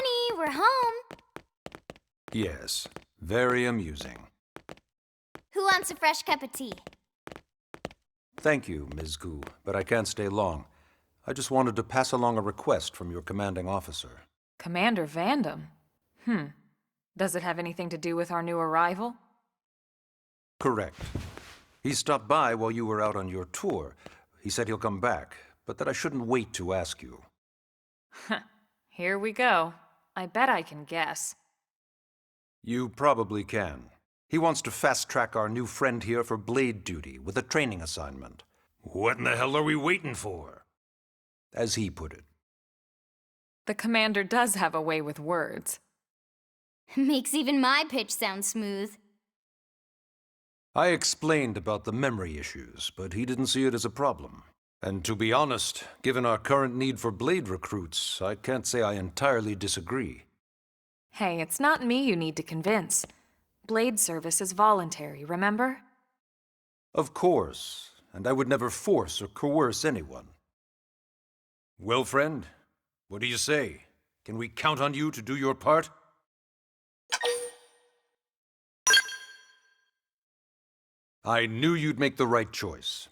Honey, we're home. Yes, very amusing. Who wants a fresh cup of tea? Thank you, Ms. Gu, but I can't stay long. I just wanted to pass along a request from your commanding officer. Commander Vandam? Does it have anything to do with our new arrival? Correct. He stopped by while you were out on your tour. He said he'll come back, but that I shouldn't wait to ask you. Here we go. I bet I can guess. You probably can. He wants to fast-track our new friend here for blade duty with a training assignment. What in the hell are we waiting for? As he put it. The commander does have a way with words. Makes even my pitch sound smooth. I explained about the memory issues, but he didn't see it as a problem. And to be honest, given our current need for blade recruits, I can't say I entirely disagree. Hey, it's not me you need to convince. Blade service is voluntary, remember? Of course, and I would never force or coerce anyone. Well, friend, what do you say? Can we count on you to do your part? I knew you'd make the right choice.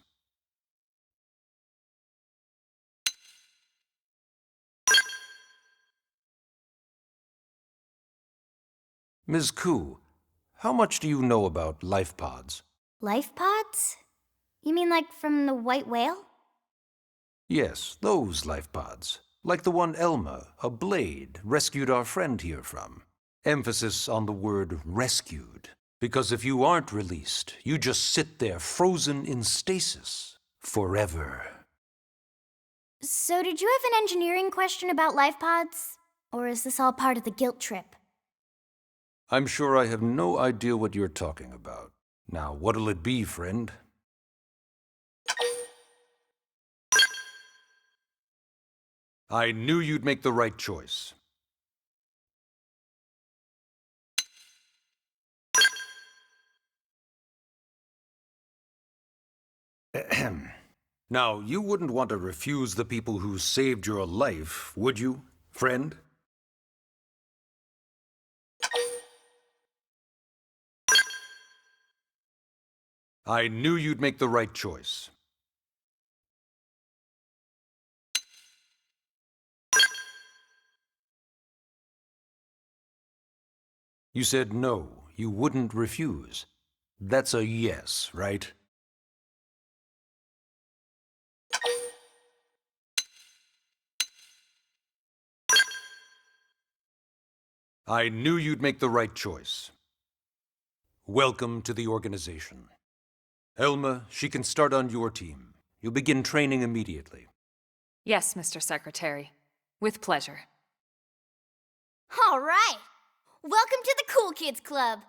Ms. Ku, how much do you know about life pods? Life pods? You mean like from the white whale? Yes, those life pods. Like the one Elma, a blade, rescued our friend here from. Emphasis on the word rescued. Because if you aren't released, you just sit there frozen in stasis. Forever. So did you have an engineering question about life pods? Or is this all part of the guilt trip? I'm sure I have no idea what you're talking about. Now, what'll it be, friend? I knew you'd make the right choice. Now, you wouldn't want to refuse the people who saved your life, would you, friend? I knew you'd make the right choice. You said no, you wouldn't refuse. That's a yes, right? I knew you'd make the right choice. Welcome to the organization. Elma, she can start on your team. You'll begin training immediately. Yes, Mr. Secretary. With pleasure. All right! Welcome to the Cool Kids Club!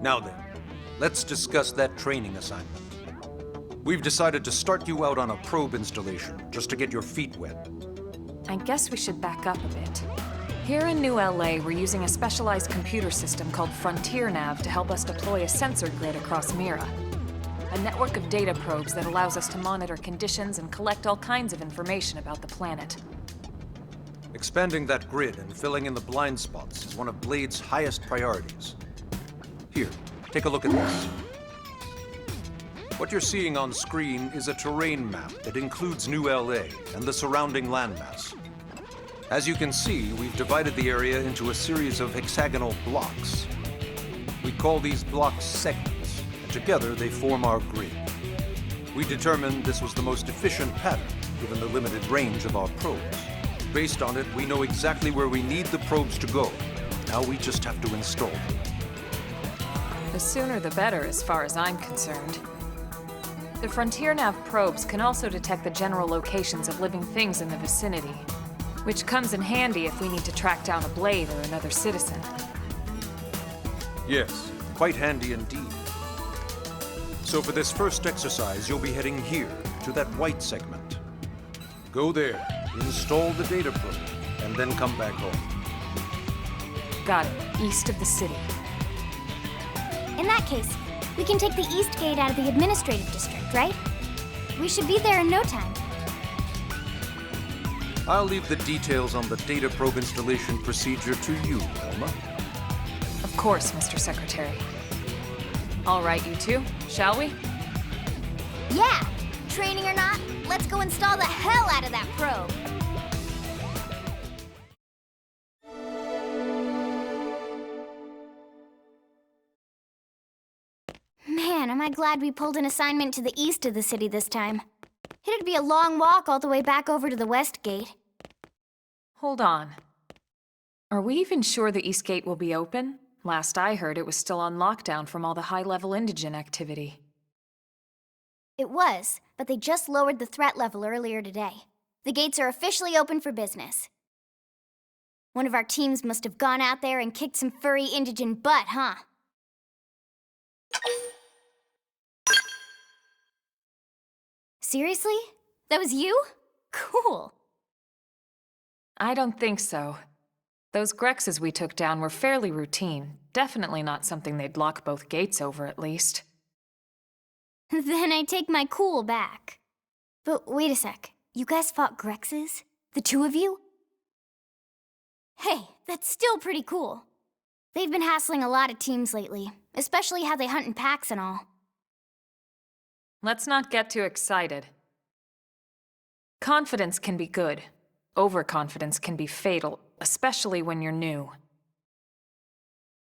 Now then, let's discuss that training assignment. We've decided to start you out on a probe installation, just to get your feet wet. I guess we should back up a bit. Here in New LA, we're using a specialized computer system called Frontier Nav to help us deploy a sensor grid across Mira. A network of data probes that allows us to monitor conditions and collect all kinds of information about the planet. Expanding that grid and filling in the blind spots is one of Blade's highest priorities. Here, take a look at this. What you're seeing on screen is a terrain map that includes New LA and the surrounding landmass. As you can see, we've divided the area into a series of hexagonal blocks. We call these blocks segments, and together they form our grid. We determined this was the most efficient pattern, given the limited range of our probes. Based on it, we know exactly where we need the probes to go. Now we just have to install them. The sooner the better, as far as I'm concerned. The Frontier Nav probes can also detect the general locations of living things in the vicinity, which comes in handy if we need to track down a blade or another citizen. Yes, quite handy indeed. So for this first exercise, you'll be heading here, to that white segment. Go there, install the data probe, and then come back home. Got it. East of the city. In that case, we can take the East Gate out of the administrative district, right? We should be there in no time. I'll leave the details on the data probe installation procedure to you, Elma. Of course, Mr. Secretary. All right, you two, shall we? Yeah! Training or not, let's go install the hell out of that probe! Man, am I glad we pulled an assignment to the east of the city this time. It'd be a long walk all the way back over to the west gate. Hold on. Are we even sure the East Gate will be open? Last I heard, it was still on lockdown from all the high-level indigent activity. It was, but they just lowered the threat level earlier today. The gates are officially open for business. One of our teams must have gone out there and kicked some furry indigent butt, huh? Seriously? That was you? Cool. I don't think so. Those Grexes we took down were fairly routine. Definitely not something they'd lock both gates over, at least. Then I take my cool back. But wait a sec. You guys fought Grexes? The two of you? Hey, that's still pretty cool. They've been hassling a lot of teams lately, especially how they hunt in packs and all. Let's not get too excited. Confidence can be good. Overconfidence can be fatal, especially when you're new.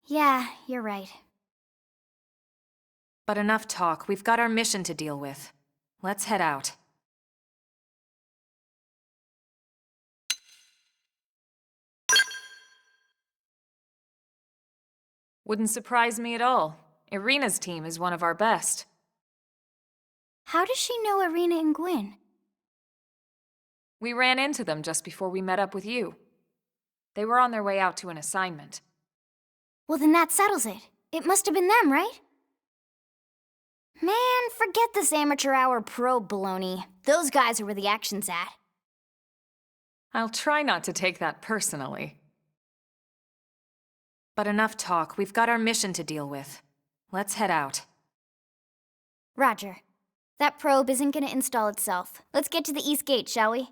Yeah, you're right. But enough talk. We've got our mission to deal with. Let's head out. Wouldn't surprise me at all. Irina's team is one of our best. How does she know Irina and Gwyn? We ran into them just before we met up with you. They were on their way out to an assignment. Well, then that settles it. It must have been them, right? Man, forget this amateur hour probe baloney. Those guys are where the action's at. I'll try not to take that personally. But enough talk. We've got our mission to deal with. Let's head out. Roger. That probe isn't gonna install itself. Let's get to the East Gate, shall we?